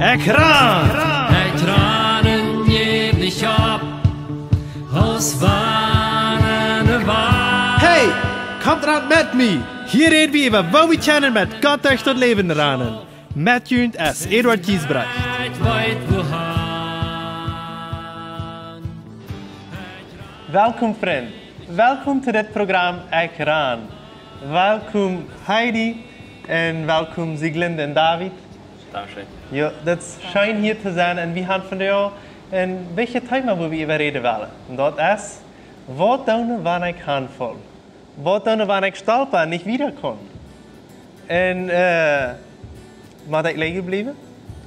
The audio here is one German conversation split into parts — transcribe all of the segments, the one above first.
Ekran! Ekranen geef dich ab, aus warnende Wahl. Hey, kommt ran mit mir! Hier reden wir über wo wir kennen mit Gott echt und Leben ranen. Met Jünd S. Eduard Giesbrecht. Weit wohan. Welkom vriend. Welkom to dit programma Ekran. Welkom Heidi en welkom Sieglinde en David. Dankeschön. Ja, het is schön hier te zijn en we gaan vandaag een beetje thema waar we over reden willen. En dat is, wat doen wanneer ik handvol? Wat doen wanneer ik stolper en niet wieder kan? En, maar ik liggen blijven?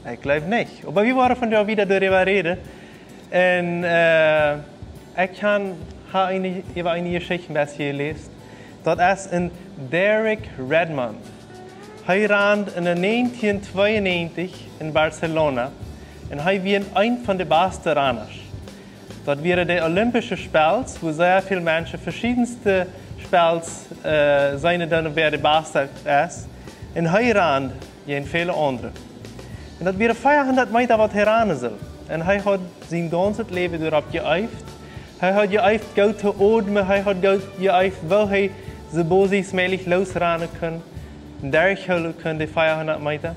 Ik geloof niet. Maar we waren vandaag weer darüber reden. En, ik ga een Geschichte een beetje gelezen. Dat is een Derek Redmond. Hij rand in 1992 in Barcelona en hij was een van de beste renners. Dat waren de Olympische Spelen, waar zeer veel mensen verschillende Spels zijn dan weer de beste is. En hij rand en vele anderen. En dat waren 500 meter wat hij rennen zal. En hij had zijn ganze leven erop geëifd. Hij had geëifd goed te ademen, hij had geëifd wil hij zo bosig losrennen kan. Durchhouden kan de 500 meter.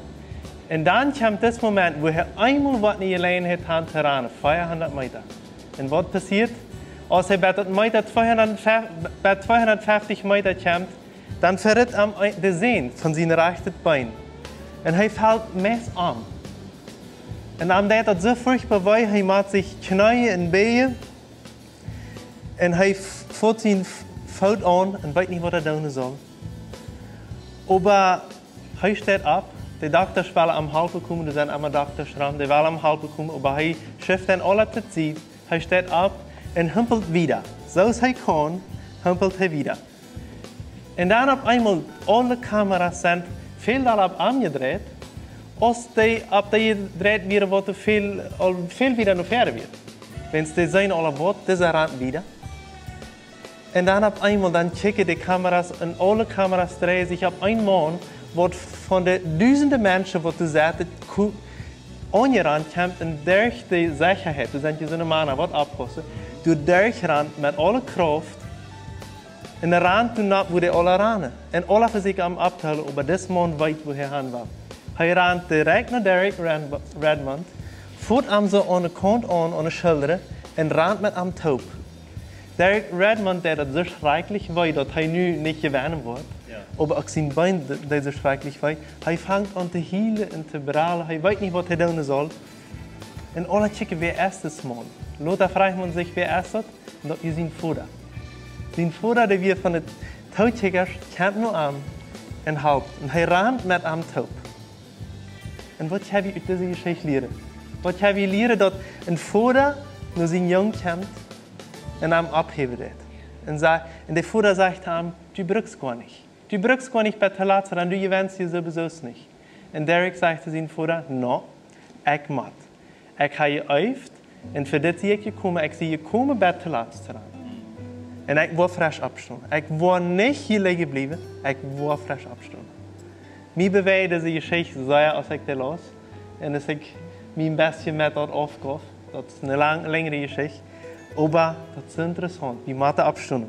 En dan komt het moment waar hij eenmaal wat niet alleen heeft aan te rennen, 500 meter. En wat gebeurt? Als hij bij 250 meter komt, dan verriet hem de zeen van zijn rechterbeen. En hij valt mes aan. En omdat dat zo furchtbaar was, hij maakt zich knieën en benen. En hij voelt zijn voet aan en weet niet wat hij doen zal. Aber hij steht op. De dokters willen hem helpen komen. Er zijn allemaal dokters rond. Die willen hem helpen komen. Aber hij schifft dan alle te zien. Hij steht op en humpelt wieder. Zoals hij kan, humpelt hij wieder. En dan op eenmaal, alle camera's zijn veel daarop aangedreht. Als die op die dreht weer wordt veel wieder naar verder weer. Wenn die zijn alle wat, dus hij rent wieder. En dan op eenmaal, dan checken de camera's en alle camera's draaien zich op een man, wordt van de duizenden mensen wat de zaten aangerand komt en durch de zekerheid, dus dat je zo'n man wat oppassen, door durchrand met alle kracht en de rand toen op waar de alle rennen. En alle voor zich om op te halen, maar deze man weet waar hij aan was. Hij rent direct naar Derek Redmond, voert hem zo aan de kant aan de schilderen en rent met hem top. Derek Redmond deed het zo schrikkelijk wei dat hij nu niet gewinnen wordt. Ja. Maar ook zijn been deed zo schrikkelijk wei. Hij vangt aan te hielen en te bralen. Hij weet niet wat hij doen zal. En alle checken wie is das man. Later vraagt man zich wie is dat? En dat is zijn vader. Zijn vader die weer van de touwcheckers komt nu aan en helpt. En hij rent met hem top. En wat heb je uit deze geschichte leren? Wat heb je leren dat een vader naar zijn jong komt en hem abheben deed. En de vader zegt hem, du brukst gar nicht. Du brukst gar nicht bij te laten, en du gewinnst je sowieso niet. En Derek zegt zu zijn vader, no, ik moet. Ik ga je uit, en voor dit zie ik je komen, ik zie je komen bij te laten staan. En ik wil fresh opstaan. Ik wil niet hier liggen blijven, ik wil fresh opstaan. Mij beweegt deze geschichte zeer als ik die las. En als ik mij een beetje met dat afgaf, dat is een langere geschichte. Aber dat is interessant. We moeten opstaan.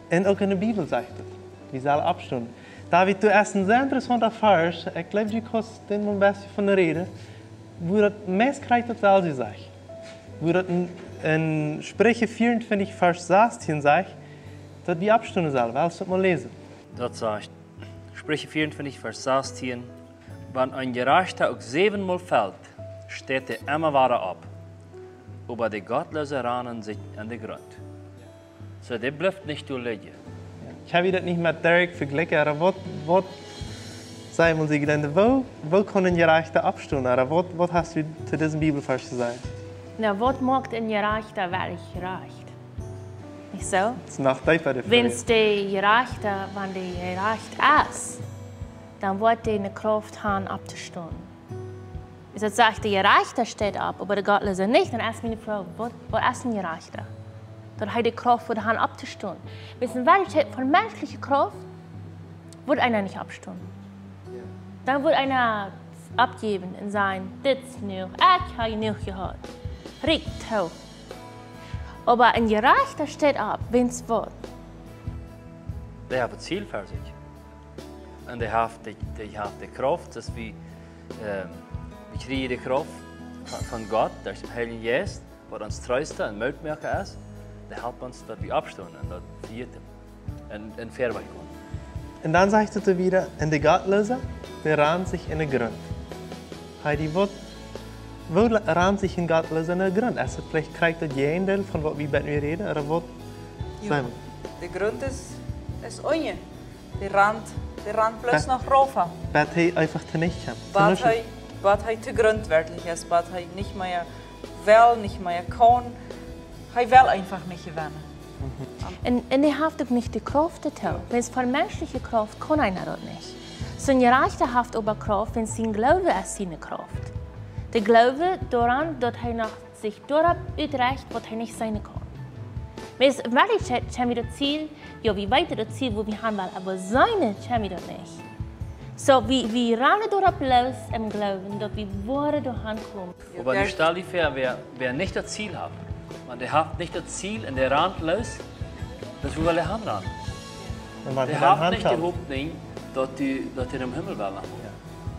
En ook in de Bijbel zegt het. We zullen opstaan. David, du hast een zeer interessante vers. Ik geloof, je kost den een beetje van de reden. Wo dat meest krijgt dat wel gezegd. Wo dat in Sprüche 24 vers 16 zegt, dat we opstaan zullen. Willst du het maar lezen? Dat sagt Sprüche 24, Vers 16. Wenn ein Gerechter auch 7-mal fällt, steht er immer wieder auf. Aber die Gottlose rennen sich an den Grund. So, der bleibt nicht liegen. Ich habe das nicht mit Derek verglichen, aber was sagen wir sich denn, wo kann ein Gerechter abstehen? Was hast du zu diesem Bibelvers zu sagen? Na, was macht ein Gerechter wirklich gerecht? Nicht so? Das ist noch tiefer die Frage. Wenn die Gerechter gerecht ist, dann wird die eine Kraft haben, abzustehen. Das sagt, der Gerechter steht ab, aber der Gottlose nicht. Dann erst meine Frau, was ist ein Gerechter? Dann hat die Kraft, wo der Hand abzustehen. Wenn es von menschlicher Kraft, wird einer nicht abstehen. Dann wird einer abgeben und sagen, das ist genug, ich habe genug gehört. Riech, tau. Aber ein Gerechter steht ab, wenn es wird. Die haben ein Ziel für sich. Und die haben die Kraft, dass wir kriegen die Kraft von Gott, durch den Heiligen Geist, was uns tröstet und Mutmacher ist. Der helpt uns, dass wir abstehen und das verjeten und fair kommen. Und dann sagt er wieder, in die Gottlöser, die rahmt sich in den Grund. Heidi, wo rahmt sich in Gottlöser in den Grund? Also vielleicht kriegt das jeder von was wir mit mir reden, oder was? Ja, der Grund ist Onion. Der Rand bloß noch rauf. Was er einfach nicht haben. Was er zu Grund wirklich ist, was er nicht mehr will, nicht mehr kann. Er will einfach nicht gewinnen. Und er hat auch nicht die Kraft dazu. Wenn es von menschlicher Kraft kann einer das nicht. So ein Gerechter hat aber Kraft, wenn sein Glaube ist seine Kraft. Der Glaube daran, dass er nach sich darauf utreicht, was er nicht sein kann. Wenn es wirklich haben wir das Ziel, ja, wie weiter das Ziel, wo wir haben wollen, aber seine haben wir das nicht. So, wir rennen darauf los im Glauben, dass wir Worte daran kommen. Aber die stell dir vor, wer nicht das Ziel hat, man der hat nicht das Ziel in der Rand los, das will er haben. Der hat nicht die Hoffnung, dass er im Himmel will.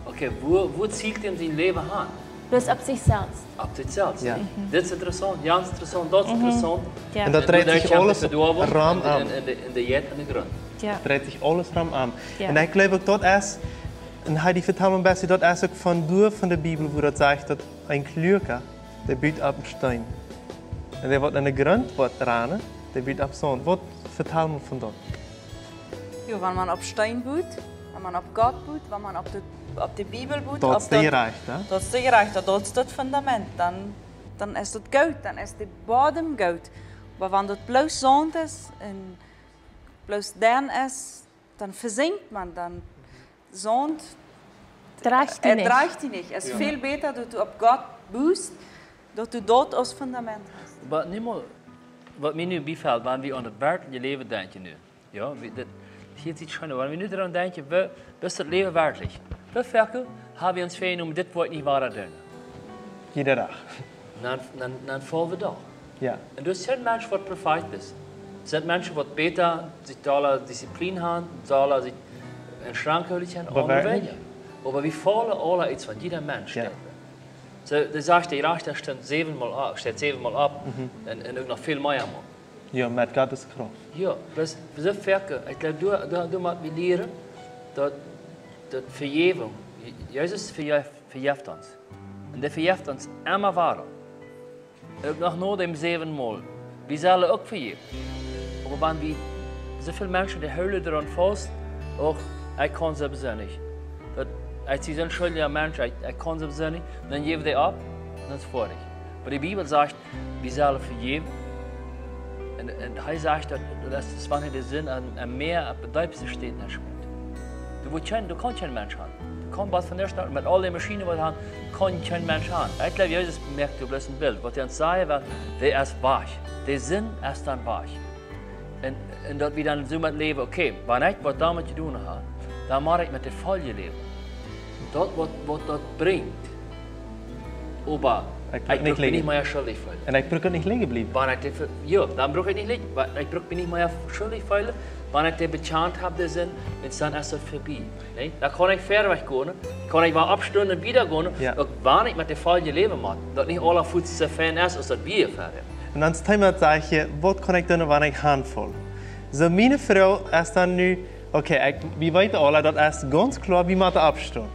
Okay, wo zielt er sein Leben an? Bloß ab sich selbst. Ab sich selbst. Ja. Das ist interessant, ganz interessant, das ist interessant. Ja. Und da dreht sich alles Raum an. In der Jed und der Grund. Ja. Dreht sich alles Raum an. Ja. Und ich glaube, dort ist, und Heidi vertelt mir besser, dort ist auch von der Bibel, wo das sagt, dass ein Klüger, der baut ab dem Stein. Und der wird in den Grund rennen, der baut ab Sand. Was vertelt mir von dort? Ja, wenn man auf Stein baut, wenn man auf Gott baut, wenn man auf die Bibel baut, Dort ist die Reich, ja? dort ist die Reich, dort ist das Fundament, dann ist das Goud, dann ist der Boden Goud. Aber wenn dort bloß Sand ist und bloß dann ist, dann versinkt man, dann Sand Reicht die nicht. reicht die nicht. Es ist viel besser, dass du auf Gott baust, dass du dort als Fundament hast. Aber nicht mal, was mir nu befällt, wenn wir an das werkliche Leben denken. Ja, hier sieht es schön, wenn wir nu daran denken, was ist das Leben wirklich? Wie viel haben wir uns vernommen, dit wordt niet waar doen? Jeder Tag. Dan vallen wir doch. Ja. Und das sind Menschen, die perfekt sind. Es sind Menschen, die besser sich da Disziplin haben, da sich in Schrank haben, Aber weniger. Aber wir fallen alle iets van jeder Mensch. Ja. So, dan zegt de rechter steht 7-mal ab und ook nog veel meer aan. Ja, mit Gottes Kraft. Ja, dus we zijn verken. Ik glaube, du musst wir leren, dat Vergebung, Jesus vergeeft uns. Und der vergeeft uns immer weiter. Ook nog na dem 7-mal. Wir sollen auch vergeben. Aber wenn wir so viele Menschen, die heulen daran fast, auch ich kann es nicht. Als sie ein schuldiger Mensch, ich kann es nicht, dann gebe ich ab, dann ist es fertig. Aber die Bibel sagt, wir sollen vergeben. Und er sagt, dass das wann der Sinn an mehr bedeutendste steht nicht spielt. Du kannst keinen Mensch haben. Du kannst was von der Stadt, mit all den Maschinen, die wir haben, kann kein Mensch haben. Ich glaube, Jesus merkt du bloß ein Bild. Was er uns sagen will, der ist weich. Der Sinn ist dann weich. Und dort wir dann so mit leben, okay, wenn ich was damit zu tun habe, dann mache ich mit der Folge leben. Dort, was dort bringt. Aber ich bin nicht mehr schuldig fühlen. Und ich brauche nicht liegen bleiben. Ja, dann brauche ich nicht liegen. Ich bin nicht mehr schuldig fühlen. Wenn ich den bekannt habe, den Sinn, dann ist es vorbei. Nee? Dann kann ich fair gehen, kann ich mal abstehen und wieder gehen. Ja. Wenn ich mit der Folge leben mache, dass nicht alle Fuß so fan ist, als das wir fair. Und dann sage ich, was kann ich tun, wenn ich handvoll? So, meine Frau ist dann nu, okay, wir wissen alle, das ist ganz klar, wie man abstehen.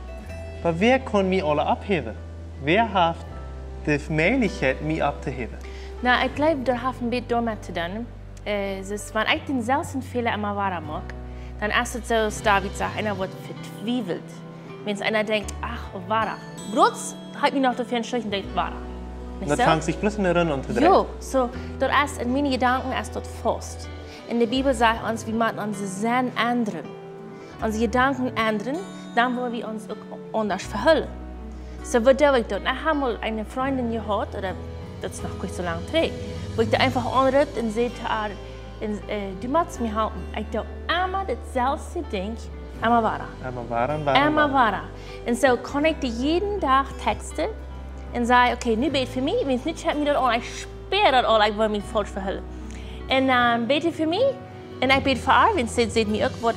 Aber wer kann mich alle abheben? Wer hat die Möglichkeit, mich abzuheben? Na, ich glaube, da haben ein bisschen damit zu tun. Wenn ich den selben Fehler immer wahr mache, dann ist es so, dass David sagt, einer wird vertwiebelt. Wenn einer denkt, ach, wahr. Bloß hat mich noch dafür entschuldigt, denkt, wahr. Und dann fängt sich bloß in der Runde an zu drehen. Ja, so, dort ist in meinen Gedanken ist dort fast. In der Bibel sagt uns, wir müssen unsere Sinn ändern. Unsere Gedanken ändern, dann wollen wir uns auch anders verhalten. So, was tue ich dort? Ich habe mal eine Freundin gehabt, oder das ist noch nicht so lange her, wo ich da einfach anruft und sagte, du musst mich helfen. Ich tue immer dasselbe Ding Amavara. Amavara. Und so kann ich jeden Tag texten und sagen, okay, nu bete für mich, wenn es nicht mir das an, ich sperre das an, ich will mich falsch verhalten. Und dann bete für mich und ich bete für alle, wenn es sieht mir auch, was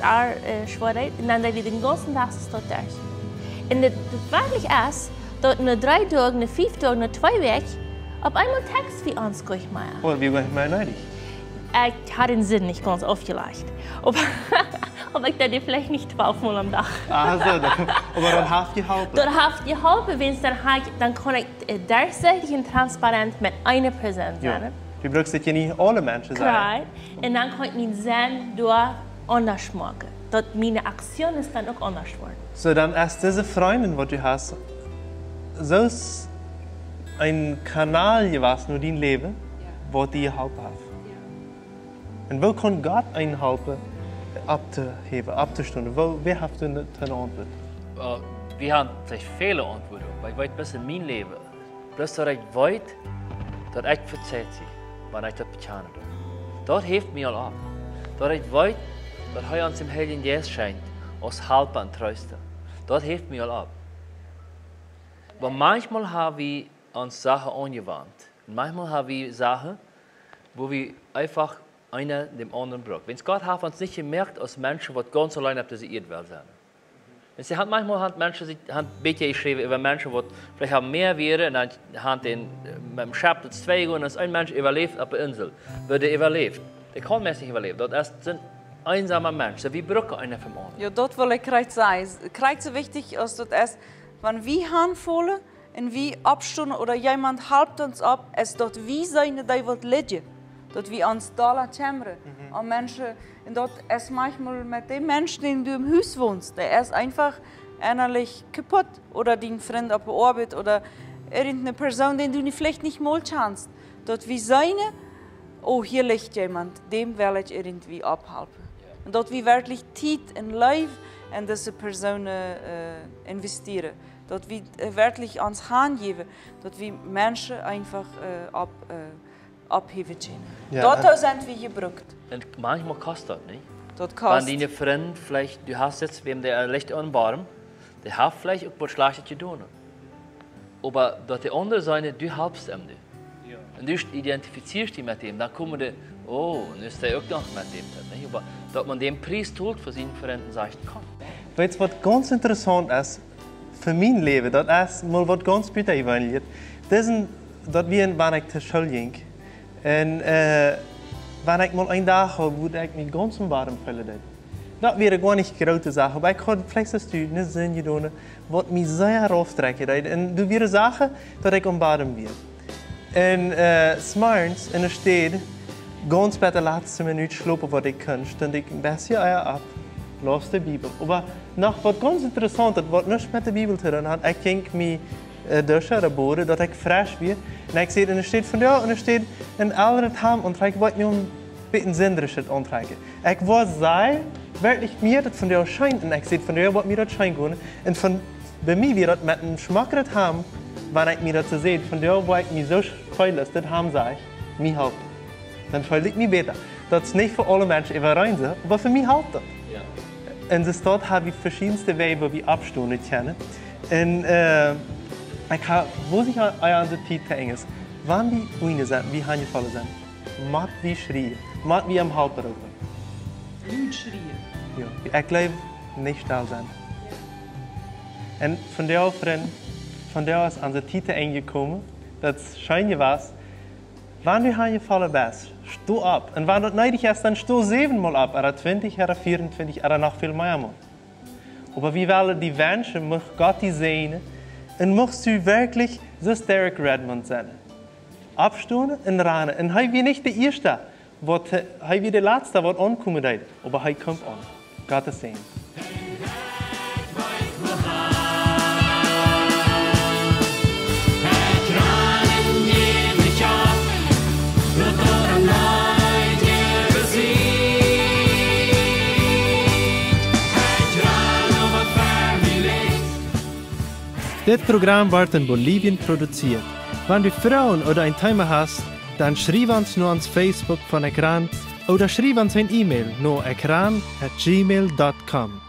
schwer ist, und dann den ganzen Tag ist das durch. Und das wirklich ist, dass nach 3 Tagen, nach 5 Tagen, nach 2 Wochen, auf einmal Text wie uns gleich mal. Oder wie war ich mal neidig? Ich hatte den Sinn nicht ganz aufgelegt. Aber ich dachte vielleicht nicht 12 Mal am Tag. Also, aber dann habt ihr geholfen. Dann habt ihr geholfen, wenn es dann kann ich durchsichtig und transparent mit einer Person sein. Ja. Du brauchst ja nicht alle Menschen sein. Right. Und dann kann ich meinen Sinn durch anders machen. Dass meine Aktion ist dann auch anders geworden. So, dann ist diese Freundin, die du hast, so ein Kanal gewesen in dein Leben, wo dir geholfen hat. Und wo kann Gott einen helfen, abzuheben, abzustimmen? Wer hat du eine Antwort? Wir haben vielleicht viele Antworten, aber ich weiß bis in mein Leben, bloß dass ich weiß, dass ich verzeiht sie, wenn ich das bekannt habe. Das hilft mir ab. Dass ich weiß, dass er uns im Heiligen Geist scheint, als Helfer und Tröster. Das hilft mir ab. Aber manchmal haben wir uns Sachen angewandt. Manchmal haben wir Sachen, wo wir einfach einer dem anderen braucht. Wenn Gott hat uns nicht gemerkt als Menschen, die ganz allein auf dieser Erde sind. Manchmal haben Menschen sich ein bisschen geschrieben über Menschen, die vielleicht haben mehr wäre, und dann haben den mit dem Schiff das 2 gehen, und als ein Mensch überlebt auf der Insel, würde er überlebt. Der kann nicht überleben. Das sind einsame Menschen. Wir brauchen einer vom anderen. Ja, das will ich gerade sagen. Gerade so wichtig ist das erst, wenn wir handvolle und wir abstunden oder jemand halbt uns ab, es dort wie seine, die wird liegen. Dat wir uns da kämmern. An Menschen, und dort ist manchmal mit dem Menschen, den du im Haus wohnst, der ist einfach innerlich kaputt. Oder dein Freund auf der Arbeit oder irgendeine Person, den du vielleicht nicht mal kannst. Dort wie seine, oh, hier liegt jemand, dem will ich irgendwie abhalten. Und dort wie wirklich Zeit und Life in diese Person investieren. Dort wie wirklich ans Hand geben. Dort wie Menschen einfach abheben können. Ja. Dort sind wir gebraucht. Und manchmal kostet das nicht. Das kostet. Wenn deine Freund vielleicht, du hast jetzt, wem der Licht anbarm, der hat vielleicht auch was Schlechtes getan. Aber dort der andere Seite, du helfst ihm. Ja. Und du identifizierst dich mit ihm, dann kommen die, oh, und ist der auch noch mit dem. Nicht? Aber dass man den Preis tut für seinen Freund und sagt, komm. Weißt du, was ganz interessant ist für mein Leben, das ist mal was ganz bedeutend. Das ist, dass wir wenn ich zur Schule ging. Und wenn ich mal einen Tag habe, wo ich mich ganz warm fühle, das wäre gar nicht eine große Sache, aber ich kann vielleicht das tun, nicht Sinn tun, was mich sehr aufträgt. Und du wirst sagen, dass ich warm werde. Und s'morgens in der Stadt, ganz bei der letzten Minute schlafen, was ich kann, stand ich ein bisschen ab, las die Bibel. Aber noch was ganz Interessantes, was nichts mit der Bibel zu tun hat, ich ging mich durchbohren, dass ich frisch bin. Und ich sehe, er steht von ja, und er steht in anderen Tagen und ich wollte nur ein bisschen Sindrisches antreiben. Ich wollte sagen, wirklich mir das von dir scheint, und ich sehe von dir, was mir das scheint. Und von bei mir wird das mit einem Geschmack haben, wenn ich mir das sehe, von dir, wo ich mich so freue, das haben, sage ich, mir halt. Dann fühle ich mich besser. Das ist nicht für alle Menschen immer rein, aber für mich halt das. Ja. Und das dort habe ich verschiedenste Wege, wo wir Abstunden kennen. Und wo sich an der Zeit ist, wann die Uine sind, wie haben die Fälle sind, macht wie schreien, macht wie am Halper rufen. Laut schreien. Ja, ich glaube, nicht still sein. Und von der Freund, von der aus an der Zeit eingekommen, das scheint was, wenn du an die Falle bist, steh ab. Und wenn das nötig ist, dann steh 7 Mal ab, oder 20, oder 24, oder noch viel mehr Mal. Aber wie wollen die Menschen, muss Gott die sehen, und musst du wirklich so Derek Redmond sein. Abstunden und rennen. Und er wird nicht der Erste, er wird der Letzte, der ankommen wird. Aber er kommt an. Gottes Segen. Dit Programm wordt in Bolivien produziert. Wenn du Frauen oder ein Thema hast, dann schreib uns nur ans Facebook von Ekran oder schreib uns ein E-Mail nur ekran@gmail.com.